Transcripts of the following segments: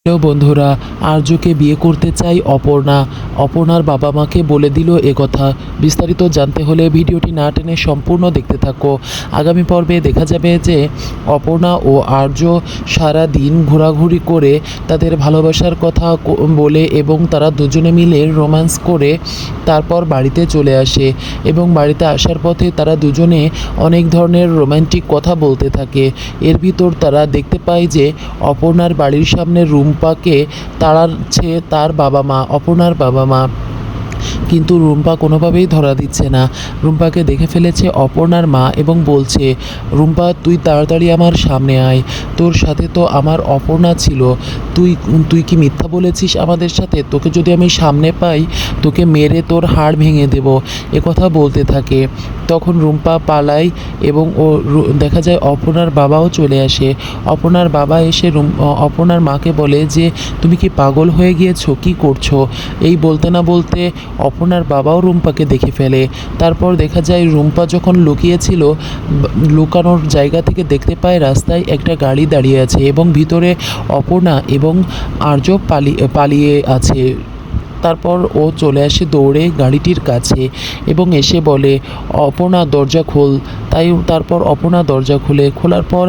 Hello বন্ধুরা, আর্যকে বিয়ে করতে চাই অপর্ণা। অপর্ণার বাবা মাকে বলে দিল কথা। বিস্তারিত জানতে হলে ভিডিওটি না টেনে সম্পূর্ণ দেখতে থাকো। আগামী পর্বে দেখা যাবে যে অপর্ণা ও আর্য সারা দিন ঘোরাঘুরি করে তাদের ভালোবাসার কথা বলে এবং তারা দুজনে মিলে রোম্যান্স করে তারপর বাড়িতে চলে আসে এবং বাড়িতে আসার পথে তারা দুজনে অনেক ধরনের রোম্যান্টিক কথা বলতে থাকে। এর ভিতর তারা দেখতে পায় যে অপর্ণার বাড়ির সামনে রুম্পাকে তাড়াচ্ছে তার বাবা মা, অপর্ণার বাবা মা। কিন্তু রুম্পা কোনোভাবেই ধরা দিচ্ছে না। রুম্পাকে দেখে ফেলেছে অপর্ণার মা এবং বলছে, রুম্পা তুই তাড়াতাড়ি আমার সামনে আয়, তোর সাথে তো আমার অপর্ণা ছিল, তুই কি মিথ্যা বলেছিস আমাদের সাথে? তোকে যদি আমি সামনে পাই তোকে মেরে তোর হাড় ভেঙে দেব, কথা বলতে থাকে। তখন রুম্পা পালায় এবং দেখা যায় অপর্ণার বাবাও চলে আসে। অপর্ণার বাবা এসে অপর্ণার মাকে বলে যে তুমি কি পাগল হয়ে গিয়েছো, কি করছো? এই বলতে না বলতে অপর্ণার বাবাও রুম্পাকে দেখে ফেলে। তারপর দেখা যায় রুম্পা যখন লুকিয়েছিল, লুকানোর জায়গা থেকে দেখতে পায় রাস্তায় একটা গাড়ি দাঁড়িয়ে আছে এবং ভিতরে অপর্ণা এবং আর্য পালিয়ে আছে। তারপর ও চলে আসে দৌড়ে গাড়িটির কাছে এবং এসে বলে, অপর্ণা দরজা খোল। তারপর অপর্ণা দরজা খোলার পর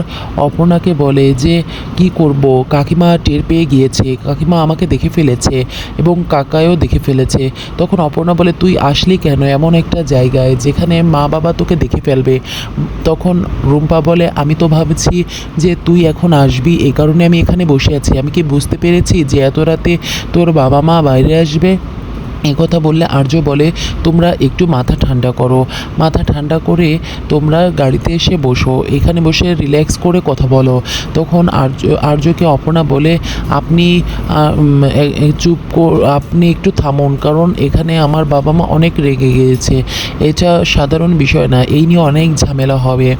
অপর্ণাকে বলে যে কি করব, কাকিমা টের পেয়ে গিয়েছে, কাকিমা আমাকে দেখে ফেলেছে এবং কাকাও দেখে ফেলেছে। তখন অপর্ণা বলে, তুই আসলি কেন এমন একটা জায়গায় যেখানে মা বাবা তোকে দেখে ফেলবে? তখন রুম্পা বলে, আমি তো ভাবছি যে তুই এখন আসবি, এই কারণে আমি এখানে বসে আছি। আমি কি বুঝতে পেরেছি যে এত রাতে তোর বাবা মা বাইরে আসবে? কথা বললে আর্য বলে, তোমরা একটু মাথা ঠান্ডা করো, মাথা ঠান্ডা করে তোমরা গাড়িতে এসে বসো, এখানে বসে রিল্যাক্স করে কথা বলো। তখন আর্যকে অপর্ণা বলে, আপনি আপনি একটু থামুন, কারণ এখানে আমার বাবা মা অনেক রেগে গিয়েছে, এটা সাধারণ বিষয় না, এই নিয়ে অনেক ঝামেলা হবে,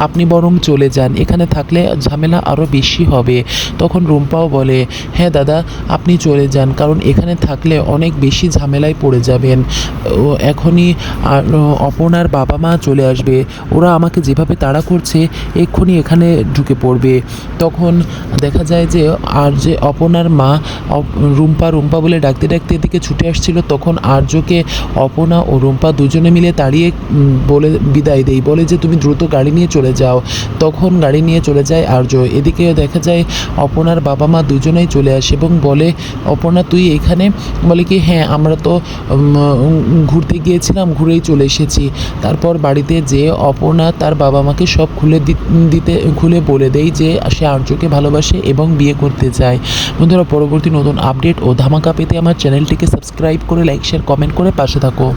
আপনি বরং চলে যান, এখানে থাকলে ঝামেলা আরও বেশি হবে। তখন রুম্পাও বলে, হ্যাঁ দাদা আপনি চলে যান, কারণ এখানে থাকলে অনেক বেশি ঝামেলায় পড়ে যাবেন। এখনই অপর্ণার বাবা মা চলে আসবে, ওরা আমাকে যেভাবে তাড়া করছে এক্ষুনি এখানে ঢুকে পড়বে। তখন দেখা যায় যে অপর্ণার মা রুম্পা বলে ডাকতে ডাকতে এদিকে ছুটে আসছিল। তখন আর্যকে অপর্ণা ও রুম্পা দুজনে মিলে তাড়িয়ে বলে বিদায় দেয়, বলে যে তুমি দ্রুত গাড়ি নিয়ে চলে যাও। তখন গাড়ি নিয়ে চলে যায় আর্য। এদিকে দেখা যায় অপর্ণার বাবা মা দুজনেই চলে আসে এবং বলে, অপর্ণা তুই এখানে? বলে কি, হ্যাঁ আমরা তো ঘুরতে গিয়েছিলাম, ঘুরেই চলে এসেছি। তারপর বাড়িতে যেয়ে অপর্ণা তার বাবা মাকে সব খুলে বলে দেয় যে সে আর্যকে ভালোবাসে এবং বিয়ে করতে চায়। বন্ধুরা, পরবর্তী নতুন আপডেট ও ধামাকা পেতে আমার চ্যানেলটিকে সাবস্ক্রাইব করে লাইক শেয়ার কমেন্ট করে পাশে থাকো।